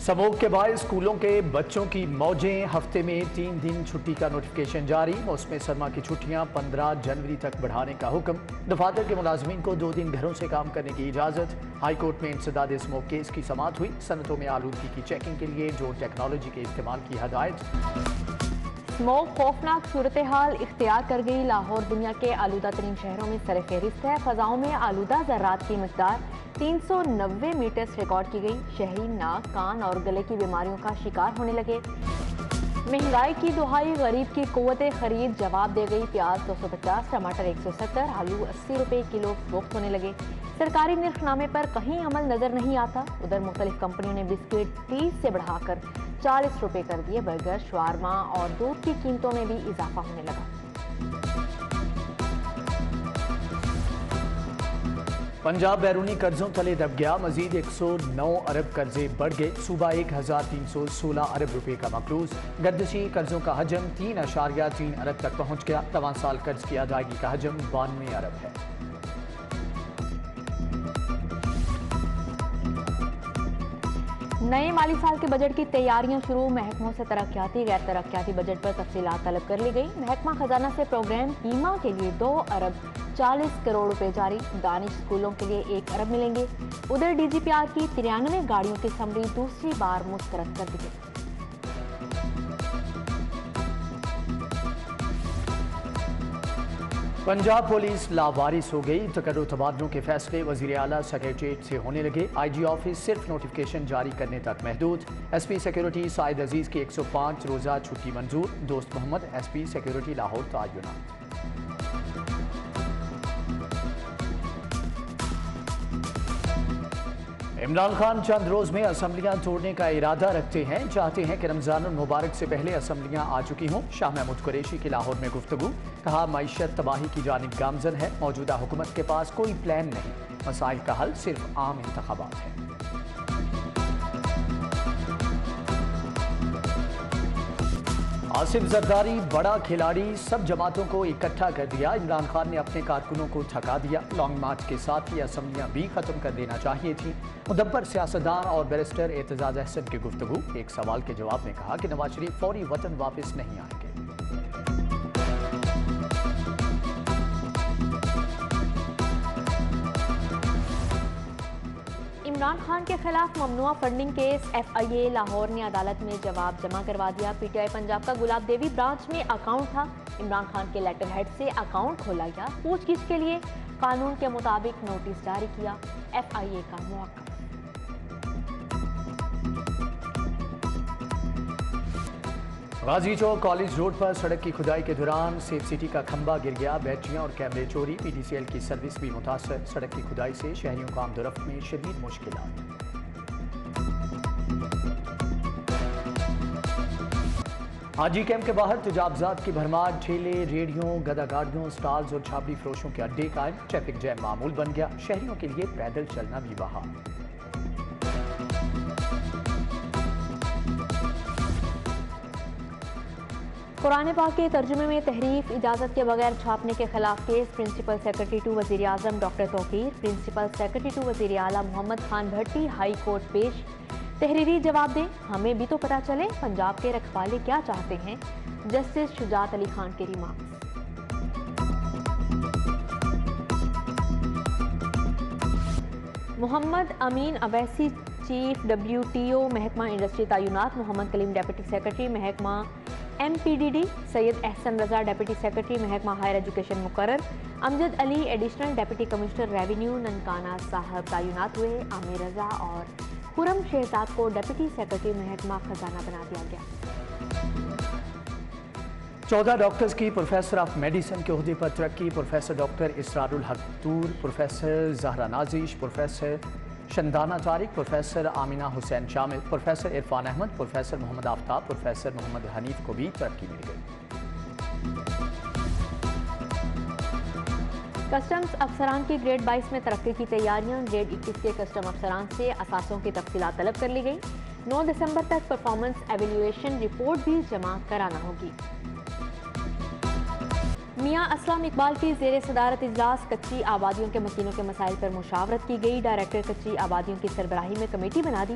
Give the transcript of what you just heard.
Smog کے باعث اسکولوں کے بچوں کی موجیں، ہفتے میں 3 دن چھٹی کا نوٹیفکیشن جاری۔ موسم سرما کی چھٹیاں 15 جنوری تک بڑھانے کا حکم۔ دفاتر کے ملازمین کو 2 دن گھروں سے کام کرنے کی اجازت۔ ہائی کورٹ میں انسداد اسموگ کیس کی سماعت ہوئی۔ صنعتوں میں آلودگی کی چیکنگ کے لیے ڈرون ٹیکنالوجی کے استعمال کی ہدایت۔ اسموگ خوفناک صورتحال اختیار کر گئی۔ لاہور دنیا کے آلودہ ترین شہروں میں سر فہرست ہے۔ فضاؤں میں آلودہ ذرات کی مقدار 390 میٹرز ریکارڈ کی گئی۔ شہری ناک، کان اور گلے کی بیماریوں کا شکار ہونے لگے۔ مہنگائی کی دہائی، غریب کی قوت خرید جواب دے گئی۔ پیاز 250، ٹماٹر 170، آلو 80 روپے کلو فروخت ہونے لگے۔ سرکاری نرخ نامے پر کہیں عمل نظر نہیں آتا۔ ادھر مختلف کمپنیوں نے بسکٹ 30 سے بڑھا کر 40 روپے کر دیے۔ برگر، شوارما اور دودھ کی قیمتوں میں بھی اضافہ ہونے لگا۔ پنجاب بیرونی قرضوں تلے دب گیا۔ مزید 109 ارب قرضے بڑھ گئے۔ صوبہ 1316 ارب روپے کا مقروض۔ گردشی قرضوں کا حجم 3.3 ارب تک پہنچ گیا۔ رواں سال قرض کی ادائیگی کا حجم 92 ارب ہے۔ نئے مالی سال کے بجٹ کی تیاریاں شروع۔ محکموں سے ترقیاتی غیر ترقیاتی بجٹ پر تفصیلات طلب کر لی گئی۔ محکمہ خزانہ سے پروگرام ایما کے لیے 2 ارب 40 کروڑ روپے جاری۔ دانش اسکولوں کے لیے 1 ارب ملیں گے۔ ادھر ڈی جی پی آر کی 93 گاڑیوں کی سمری دوسری بار مسترد کر دی گئی۔ پنجاب پولیس لاوارث ہو گئی۔ تقرر تبادلوں کے فیصلے وزیر اعلیٰ سیکریٹریٹ سے ہونے لگے۔ آئی جی آفس صرف نوٹیفکیشن جاری کرنے تک محدود۔ ایس پی سیکیورٹی سعید عزیز کی 105 روزہ چھٹی منظور۔ دوست محمد ایس پی سیکیورٹی لاہور تعینات۔ عمران خان چند روز میں اسمبلیاں توڑنے کا ارادہ رکھتے ہیں۔ چاہتے ہیں کہ رمضان المبارک سے پہلے اسمبلیاں آ چکی ہوں۔ شاہ محمود قریشی کی لاہور میں گفتگو۔ کہا معیشت تباہی کی جانب گامزن ہے۔ موجودہ حکومت کے پاس کوئی پلان نہیں۔ مسائل کا حل صرف عام انتخابات ہیں۔ آصف زرداری بڑا کھلاڑی، سب جماعتوں کو اکٹھا کر دیا۔ عمران خان نے اپنے کارکنوں کو تھکا دیا۔ لانگ مارچ کے ساتھ ہی اسمبلیاں بھی ختم کر دینا چاہیے تھیں۔ مدبر سیاستدان اور بیرسٹر اعتزاز احسن کی گفتگو۔ ایک سوال کے جواب میں کہا کہ نواز شریف فوری وطن واپس نہیں آئیں گے۔ عمران خان کے خلاف ممنوعہ فنڈنگ کیس۔ ایف آئی اے لاہور نے عدالت میں جواب جمع کروا دیا۔ پی ٹی آئی پنجاب کا گلاب دیوی برانچ میں اکاؤنٹ تھا۔ عمران خان کے لیٹر ہیڈ سے اکاؤنٹ کھولا گیا۔ پوچھ گچھ کے لیے قانون کے مطابق نوٹس جاری کیا۔ ایف آئی اے کا موقف۔ غازی چوک کالج روڈ پر سڑک کی کھدائی کے دوران سیف سٹی کا کھمبا گر گیا۔ بیٹریاں اور کیمرے چوری۔ پی ڈی سی ایل کی سروس بھی متاثر۔ سڑک کی کھدائی سے شہریوں کو آمد و رفت میں شدید مشکلات۔ حاجی کیمپ کے باہر تجاوزات کی بھرمار۔ ٹھیلے، ریڑھیوں، گدا گاڑیوں، سٹالز اور چھاپڑی فروشوں کے اڈے قائم۔ ٹریفک جیم معمول بن گیا۔ شہریوں کے لیے پیدل چلنا بھی بحال۔ قرآن پاک کے ترجمے میں تحریف، اجازت کے بغیر چھاپنے کے خلاف کیس۔ پرنسپل سیکرٹری ٹو وزیر اعظم doctor Tauqeer. Principal secretary to وزیر اعلیٰ محمد خان بھٹی ہائی کورٹ پیش۔ تحریری جواب دیں، ہمیں بھی تو پتہ چلے پنجاب کے رکھوالے کیا چاہتے ہیں۔ جسٹس شجاعت علی خان کے remarks. Muhammad Amin Owaisi chief WTO محکمہ انڈسٹری تعینات۔ محمد کلیم ڈپٹی سیکرٹری محکمہ MPDD۔ Syed Ahsan Raza deputy secretary محکمہ ہائر ایجوکیشن مقرر۔ Amjad Ali additional deputy commissioner revenue Nankana Sahib تعینات ہوئے۔ عامر رضا اور خرم شہزاد کو ڈپٹی سیکرٹری محکمہ خزانہ بنا دیا گیا۔ 14 ڈاکٹرز کی پروفیسر آف میڈیسن کے عہدے پر ترقی۔ پروفیسر ڈاکٹر اسرار الحق طور، پروفیسر زہرا نازش، پروفیسر شندانہ طارق، پروفیسر آمینہ حسین شامل، پروفیسر عرفان احمد، پروفیسر محمد آفتاب، پروفیسر محمد حنیف کو بھی ترقی مل گئی۔ کسٹمز افسران کی گریڈ 22 میں ترقی کی تیاریاں۔ گریڈ 21 کے کسٹم افسران سے اثاثوں کی تفصیلات طلب کر لی گئی۔ 9 دسمبر تک پرفارمنس ایویلیویشن رپورٹ بھی جمع کرانا ہوگی۔ میاں اسلم اقبال کی زیر صدارت اجلاس۔ کچی آبادیوں کے مکینوں کے مسائل پر مشاورت کی گئی۔ ڈائریکٹر کچی آبادیوں کی سربراہی میں کمیٹی بنا دی۔